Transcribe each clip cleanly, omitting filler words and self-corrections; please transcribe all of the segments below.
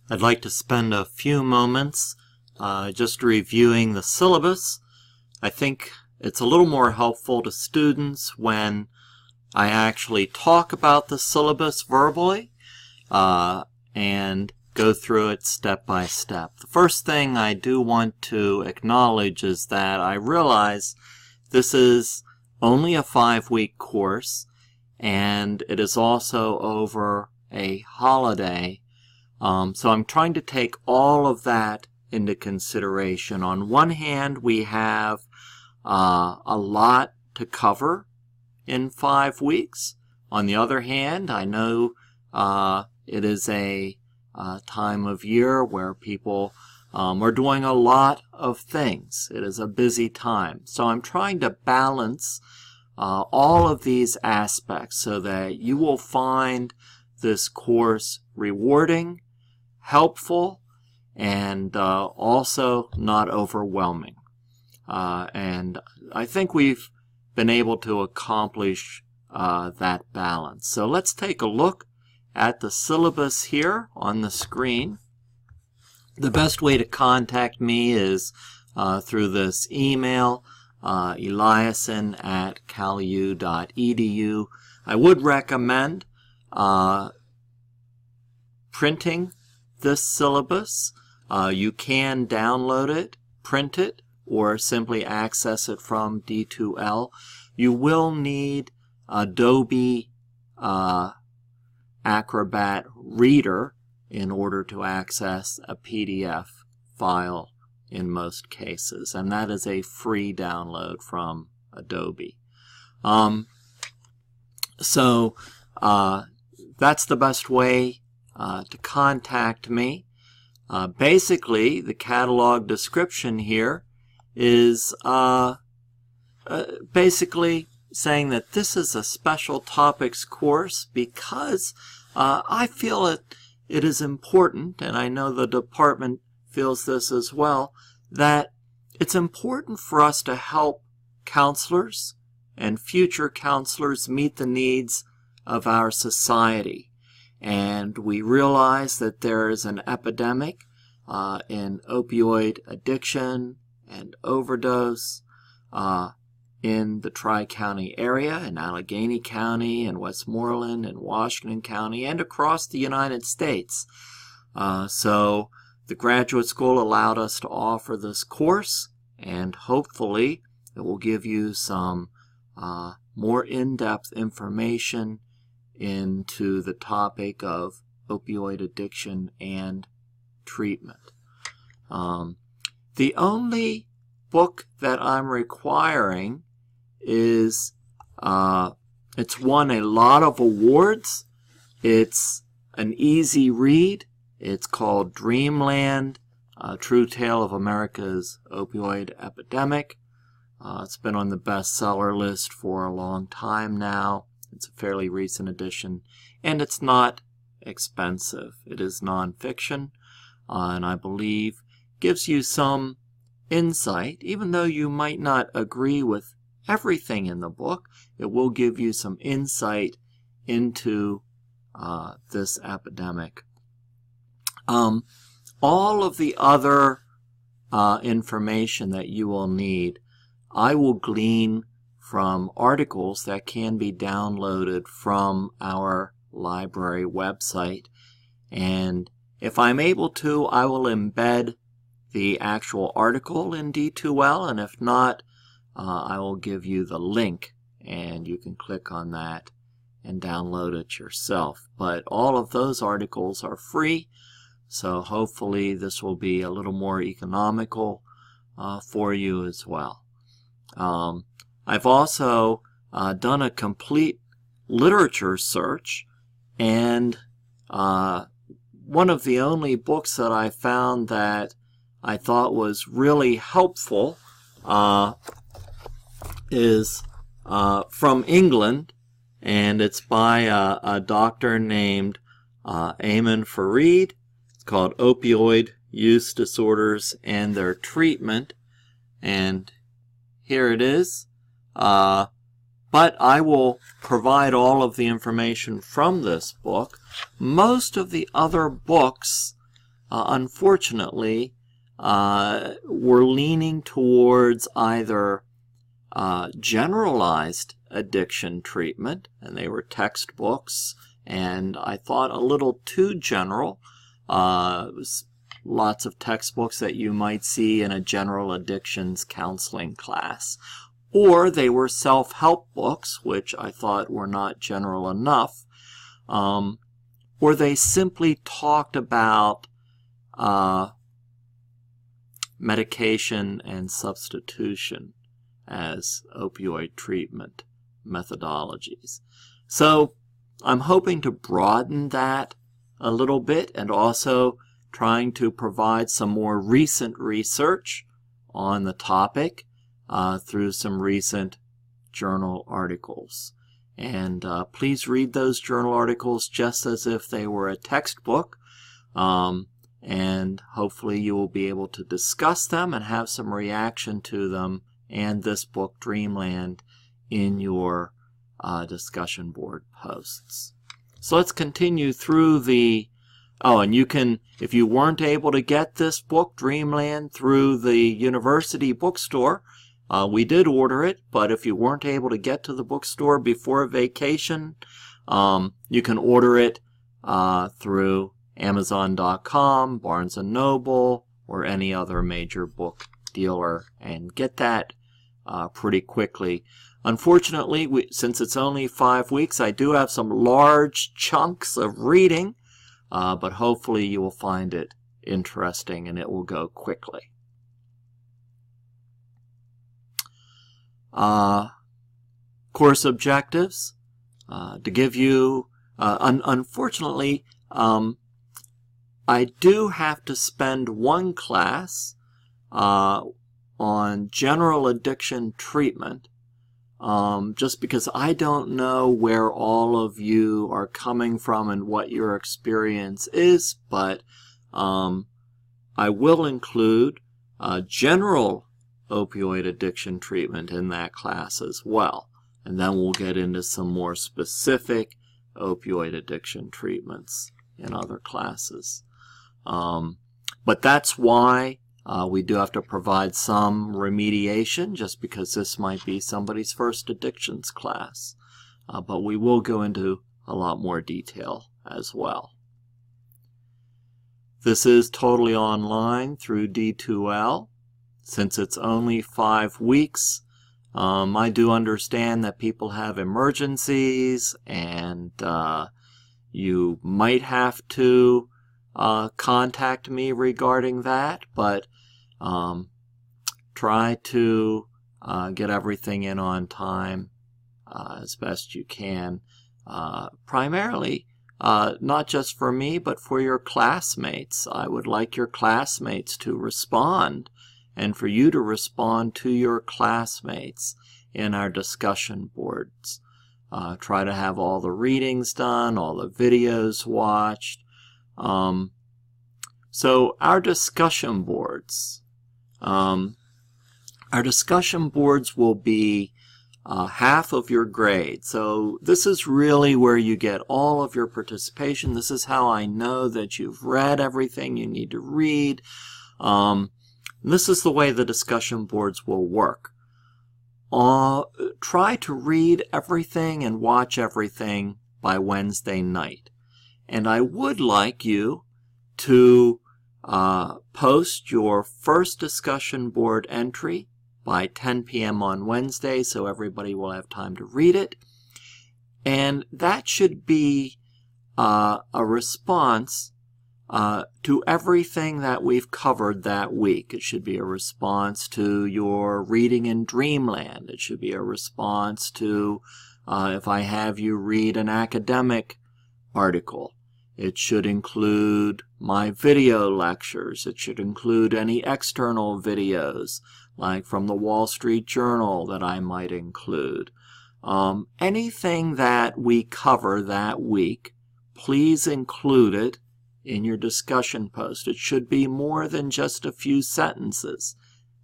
I'd like to spend a few moments just reviewing the syllabus. I think it's a little more helpful to students when I actually talk about the syllabus verbally and go through it step by step. The first thing I do want to acknowledge is that I realize this is only a 5-week course, and it is also over a holiday. So I'm trying to take all of that into consideration. On one hand, we have a lot to cover in 5 weeks. On the other hand, I know it is a time of year where people are doing a lot of things. It is a busy time. So I'm trying to balance all of these aspects so that you will find this course rewarding, helpful, and also not overwhelming. And I think we've been able to accomplish that balance. So let's take a look at the syllabus here on the screen. The best way to contact me is through this email, eliason@calu.edu. I would recommend printing this syllabus. You can download it, print it, or simply access it from D2L. You will need Adobe Acrobat Reader in order to access a PDF file in most cases, and that is a free download from Adobe. So that's the best way to contact me. Basically, the catalog description here is basically saying that this is a special topics course because I feel it is important, and I know the department feels this as well, that it's important for us to help counselors and future counselors meet the needs of our society. And we realize that there is an epidemic in opioid addiction and overdose in the Tri-County area, in Allegheny County, and Westmoreland, and Washington County, and across the United States. So the graduate school allowed us to offer this course, and hopefully it will give you some more in-depth information into the topic of opioid addiction and treatment. The only book that I'm requiring is, it's won a lot of awards. It's an easy read. It's called Dreamland, A True Tale of America's Opioid Epidemic. It's been on the bestseller list for a long time now. It's a fairly recent edition, and it's not expensive. It is nonfiction, and I believe gives you some insight. Even though you might not agree with everything in the book, it will give you some insight into this epidemic. All of the other information that you will need, I will glean from articles that can be downloaded from our library website. And if I'm able to, I will embed the actual article in D2L, and if not, I will give you the link, and you can click on that and download it yourself. But all of those articles are free, so hopefully this will be a little more economical for you as well. I've also done a complete literature search, and one of the only books that I found that I thought was really helpful is from England, and it's by a doctor named Eamon Fareed. It's called Opioid Use Disorders and Their Treatment, and here it is. But I will provide all of the information from this book. Most of the other books unfortunately, were leaning towards either generalized addiction treatment, and they were textbooks, and I thought a little too general. It was lots of textbooks that you might see in a general addictions counseling class. Or they were self-help books, which I thought were not general enough. Or they simply talked about medication and substitution as opioid treatment methodologies. So I'm hoping to broaden that a little bit, and also trying to provide some more recent research on the topic through some recent journal articles. And please read those journal articles just as if they were a textbook, and hopefully you will be able to discuss them and have some reaction to them and this book, Dreamland, in your discussion board posts. So let's continue through the... Oh, and you can, if you weren't able to get this book, Dreamland, through the university bookstore, we did order it, but if you weren't able to get to the bookstore before vacation, you can order it through Amazon.com, Barnes & Noble, or any other major book dealer, and get that pretty quickly. Unfortunately, since it's only 5 weeks, I do have some large chunks of reading, but hopefully you will find it interesting and it will go quickly. Course objectives, to give you, unfortunately, I do have to spend one class on general addiction treatment, just because I don't know where all of you are coming from and what your experience is, but I will include general opioid addiction treatment in that class as well. And then we'll get into some more specific opioid addiction treatments in other classes. But that's why we do have to provide some remediation, just because this might be somebody's first addictions class. But we will go into a lot more detail as well. This is totally online through D2L. Since it's only 5 weeks, I do understand that people have emergencies, and you might have to contact me regarding that, but try to get everything in on time as best you can. Primarily, not just for me, but for your classmates. I would like your classmates to respond, and for you to respond to your classmates in our discussion boards. Try to have all the readings done, all the videos watched. So our discussion boards will be half of your grade. So this is really where you get all of your participation. This is how I know that you've read everything you need to read. This is the way the discussion boards will work. Try to read everything and watch everything by Wednesday night. And I would like you to post your first discussion board entry by 10 p.m. on Wednesday, so everybody will have time to read it. And that should be a response to everything that we've covered that week. It should be a response to your reading in Dreamland. It should be a response to if I have you read an academic article. It should include my video lectures. It should include any external videos, like from the Wall Street Journal, that I might include. Anything that we cover that week, please include it in your discussion post. It should be more than just a few sentences.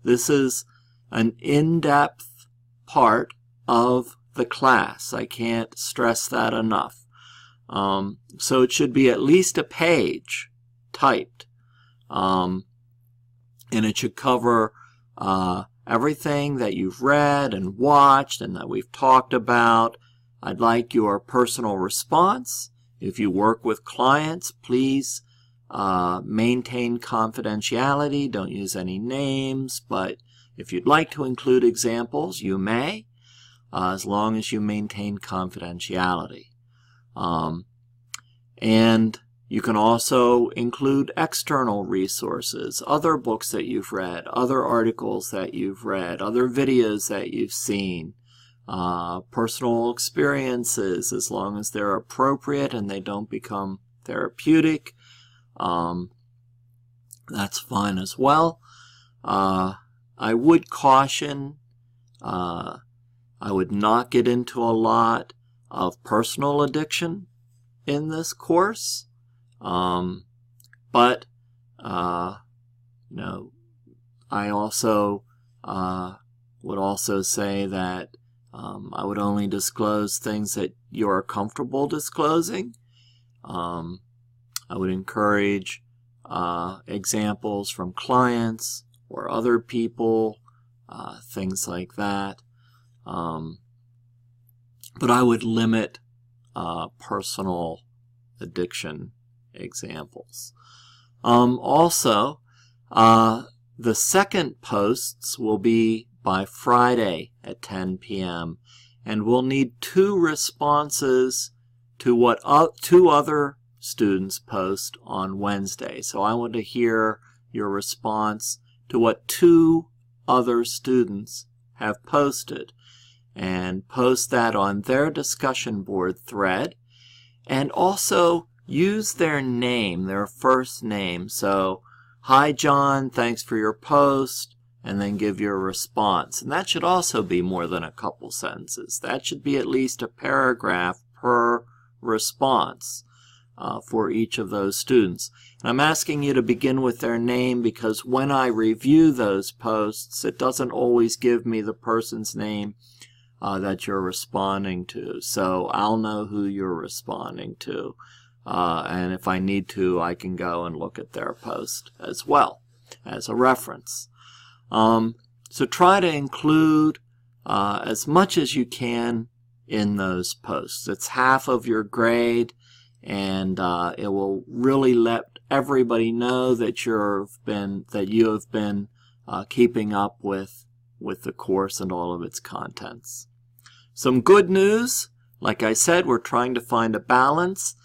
This is an in-depth part of the class. I can't stress that enough. So it should be at least a page typed. and it should cover everything that you've read and watched and that we've talked about. I'd like your personal response. If you work with clients, please maintain confidentiality. Don't use any names, but if you'd like to include examples, you may, as long as you maintain confidentiality. And you can also include external resources, other books that you've read, other articles that you've read, other videos that you've seen, personal experiences, as long as they're appropriate and they don't become therapeutic. That's fine as well. I would caution, I would not get into a lot of personal addiction in this course. But I also would also say that I would only disclose things that you are comfortable disclosing. I would encourage examples from clients or other people, things like that. But I would limit personal addiction examples. Also, the second posts will be by Friday at 10 p.m. and we'll need 2 responses to what 2 other students post on Wednesday. So I want to hear your response to what 2 other students have posted, and post that on their discussion board thread, and also use their name, their first name. So, hi John, thanks for your post, and then give your response. And that should also be more than a couple sentences. That should be at least a paragraph per response for each of those students. And I'm asking you to begin with their name because when I review those posts, it doesn't always give me the person's name that you're responding to. So I'll know who you're responding to. And if I need to, I can go and look at their post as well as a reference. So try to include as much as you can in those posts. It's half of your grade, and it will really let everybody know that you have been keeping up with the course and all of its contents. Some good news, like I said, we're trying to find a balance.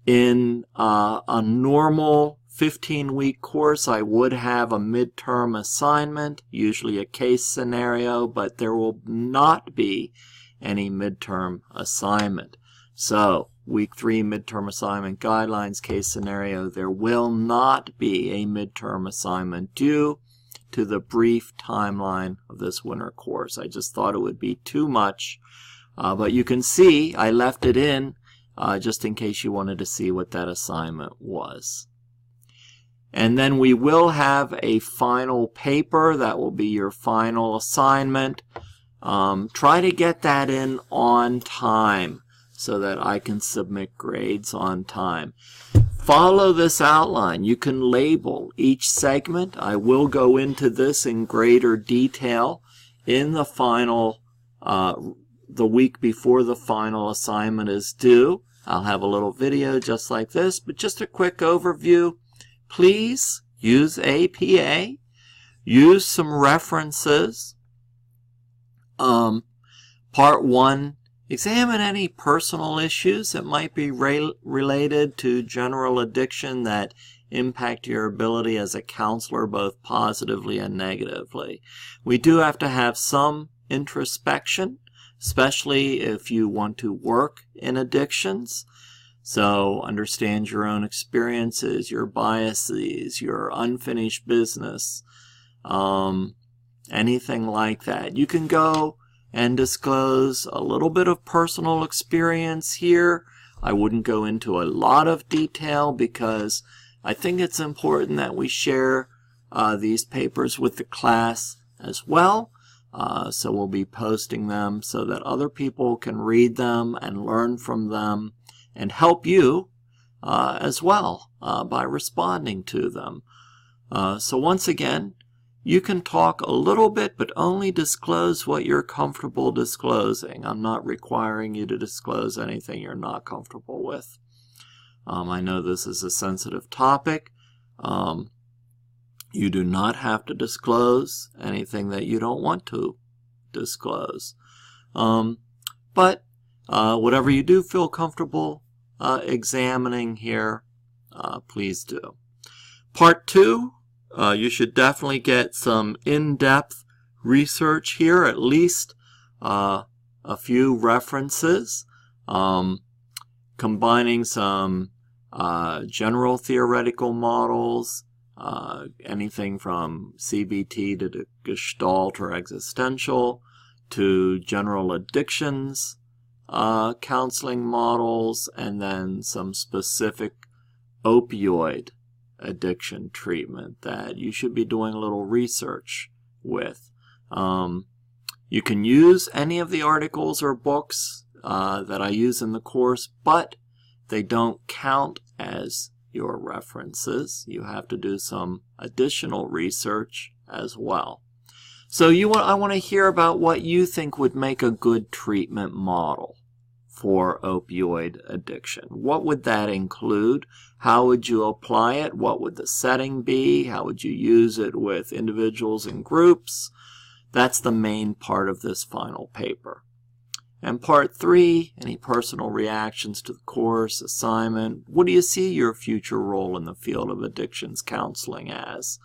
In a normal 15-week course, I would have a midterm assignment, usually a case scenario, but there will not be any midterm assignment. So, week 3 midterm assignment guidelines, case scenario, there will not be a midterm assignment due to the brief timeline of this winter course. I just thought it would be too much, but you can see I left it in just in case you wanted to see what that assignment was. And then we will have a final paper that will be your final assignment. Try to get that in on time so that I can submit grades on time. Follow this outline. You can label each segment. I will go into this in greater detail in the final, the week before the final assignment is due. I'll have a little video just like this, but just a quick overview. Please use APA. Use some references. Part 1, examine any personal issues that might be related to general addiction that impact your ability as a counselor both positively and negatively. We do have to have some introspection, especially if you want to work in addictions. So understand your own experiences, your biases, your unfinished business, anything like that. You can go and disclose a little bit of personal experience here. I wouldn't go into a lot of detail because I think it's important that we share these papers with the class as well. So we'll be posting them so that other people can read them and learn from them and help you as well by responding to them. So once again, you can talk a little bit, but only disclose what you're comfortable disclosing. I'm not requiring you to disclose anything you're not comfortable with. I know this is a sensitive topic. You do not have to disclose anything that you don't want to disclose. But whatever you do feel comfortable examining here, please do. Part 2, you should definitely get some in-depth research here, at least a few references, combining some general theoretical models, anything from CBT to Gestalt or existential, to general addictions counseling models, and then some specific opioid addiction treatment that you should be doing a little research with. You can use any of the articles or books that I use in the course, but they don't count as your references. You have to do some additional research as well. So I want to hear about what you think would make a good treatment model for opioid addiction. What would that include? How would you apply it? What would the setting be? How would you use it with individuals and groups? That's the main part of this final paper. And part 3, any personal reactions to the course, assignment. What do you see your future role in the field of addictions counseling as?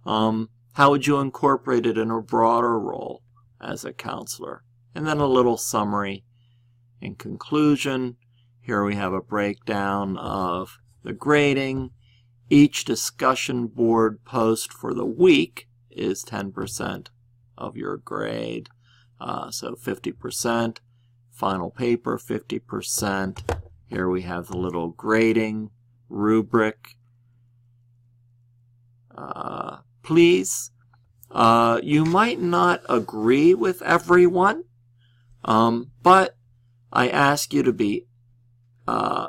How would you incorporate it in a broader role as a counselor? And then a little summary. In conclusion, here we have a breakdown of the grading. Each discussion board post for the week is 10% of your grade. So 50%. Final paper, 50%. Here we have the little grading rubric. Please, you might not agree with everyone, but I ask you to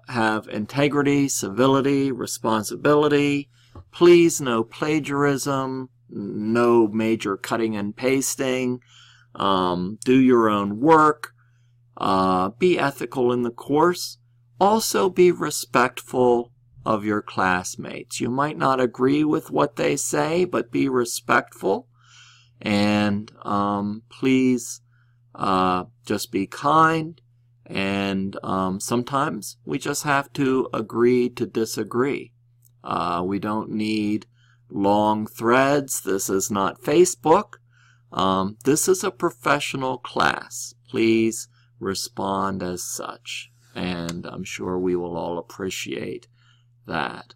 have integrity, civility, responsibility. Please, no plagiarism, no major cutting and pasting. Do your own work. Be ethical in the course. Also be respectful of your classmates. You might not agree with what they say, but be respectful. And please just be kind. And sometimes we just have to agree to disagree. We don't need long threads. This is not Facebook. This is a professional class. Please respond as such, and I'm sure we will all appreciate that.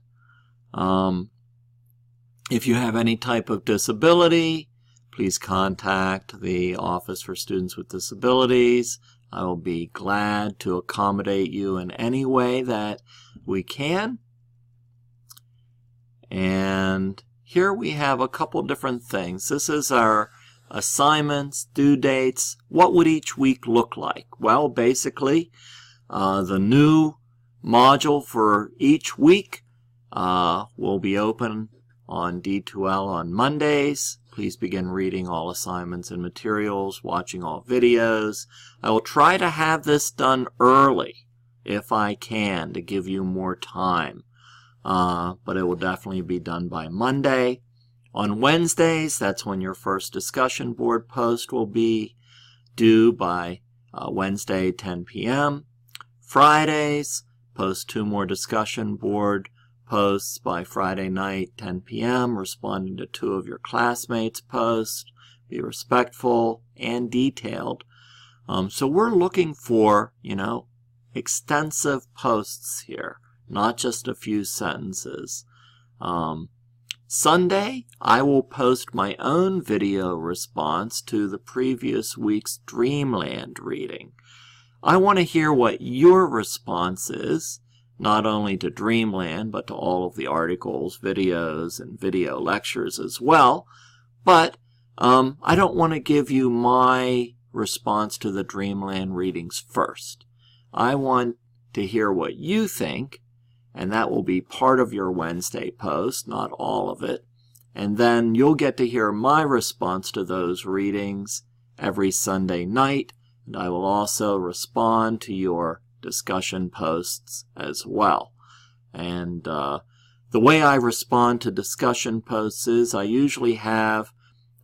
If you have any type of disability, please contact the Office for Students with Disabilities. I will be glad to accommodate you in any way that we can. And here we have a couple different things. This is our assignments, due dates. What would each week look like? Well, basically, the new module for each week will be open on D2L on Mondays. Please begin reading all assignments and materials, watching all videos. I will try to have this done early if I can to give you more time, but it will definitely be done by Monday. On Wednesdays, that's when your first discussion board post will be due by Wednesday, 10 p.m. Fridays, post 2 more discussion board posts by Friday night, 10 p.m., responding to 2 of your classmates' posts. Be respectful and detailed. So we're looking for, extensive posts here, not just a few sentences. Sunday, I will post my own video response to the previous week's Dreamland reading. I want to hear what your response is, not only to Dreamland, but to all of the articles, videos, and video lectures as well. But I don't want to give you my response to the Dreamland readings first. I want to hear what you think, and that will be part of your Wednesday post, not all of it. and then you'll get to hear my response to those readings every Sunday night, and I will also respond to your discussion posts as well. And the way I respond to discussion posts is I usually have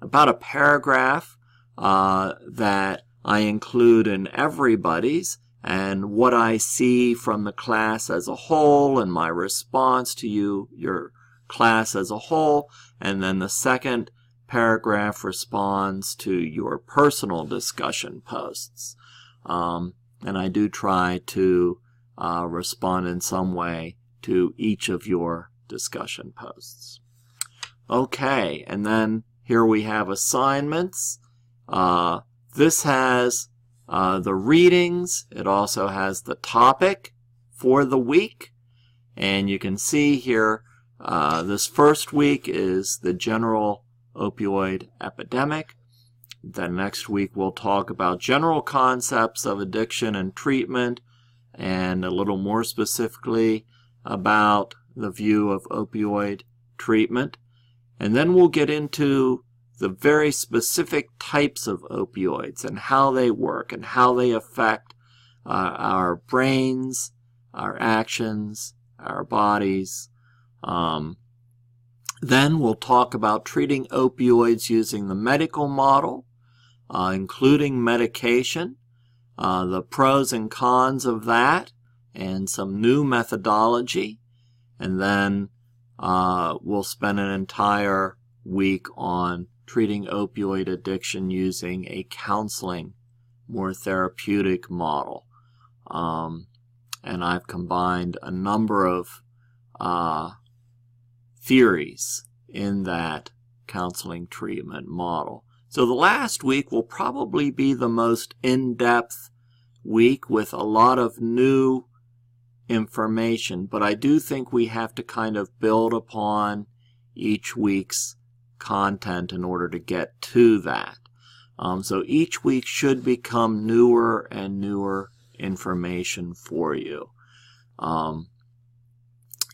about a paragraph that I include in everybody's, and what I see from the class as a whole and my response to your class as a whole, and then the second paragraph responds to your personal discussion posts. And I do try to respond in some way to each of your discussion posts. Okay, and then here we have assignments. This has the readings. It also has the topic for the week. And you can see here, this first week is the general opioid epidemic. Then next week we'll talk about general concepts of addiction and treatment, and a little more specifically about the view of opioid treatment. And then we'll get into the very specific types of opioids and how they work and how they affect our brains, our actions, our bodies. Then we'll talk about treating opioids using the medical model, including medication, the pros and cons of that, and some new methodology. And then we'll spend an entire week on treating opioid addiction using a counseling, more therapeutic model. And I've combined a number of theories in that counseling treatment model. So the last week will probably be the most in-depth week with a lot of new information, but I do think we have to kind of build upon each week's content in order to get to that. So each week should become newer and newer information for you.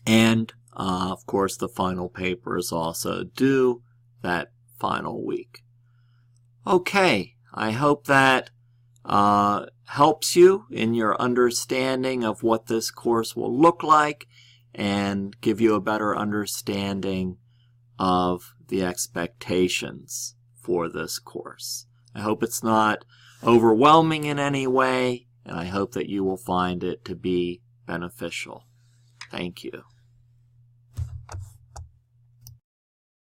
And of course the final paper is also due that final week. Okay, I hope that helps you in your understanding of what this course will look like and give you a better understanding of the expectations for this course. I hope it's not overwhelming in any way, and I hope that you will find it to be beneficial. Thank you.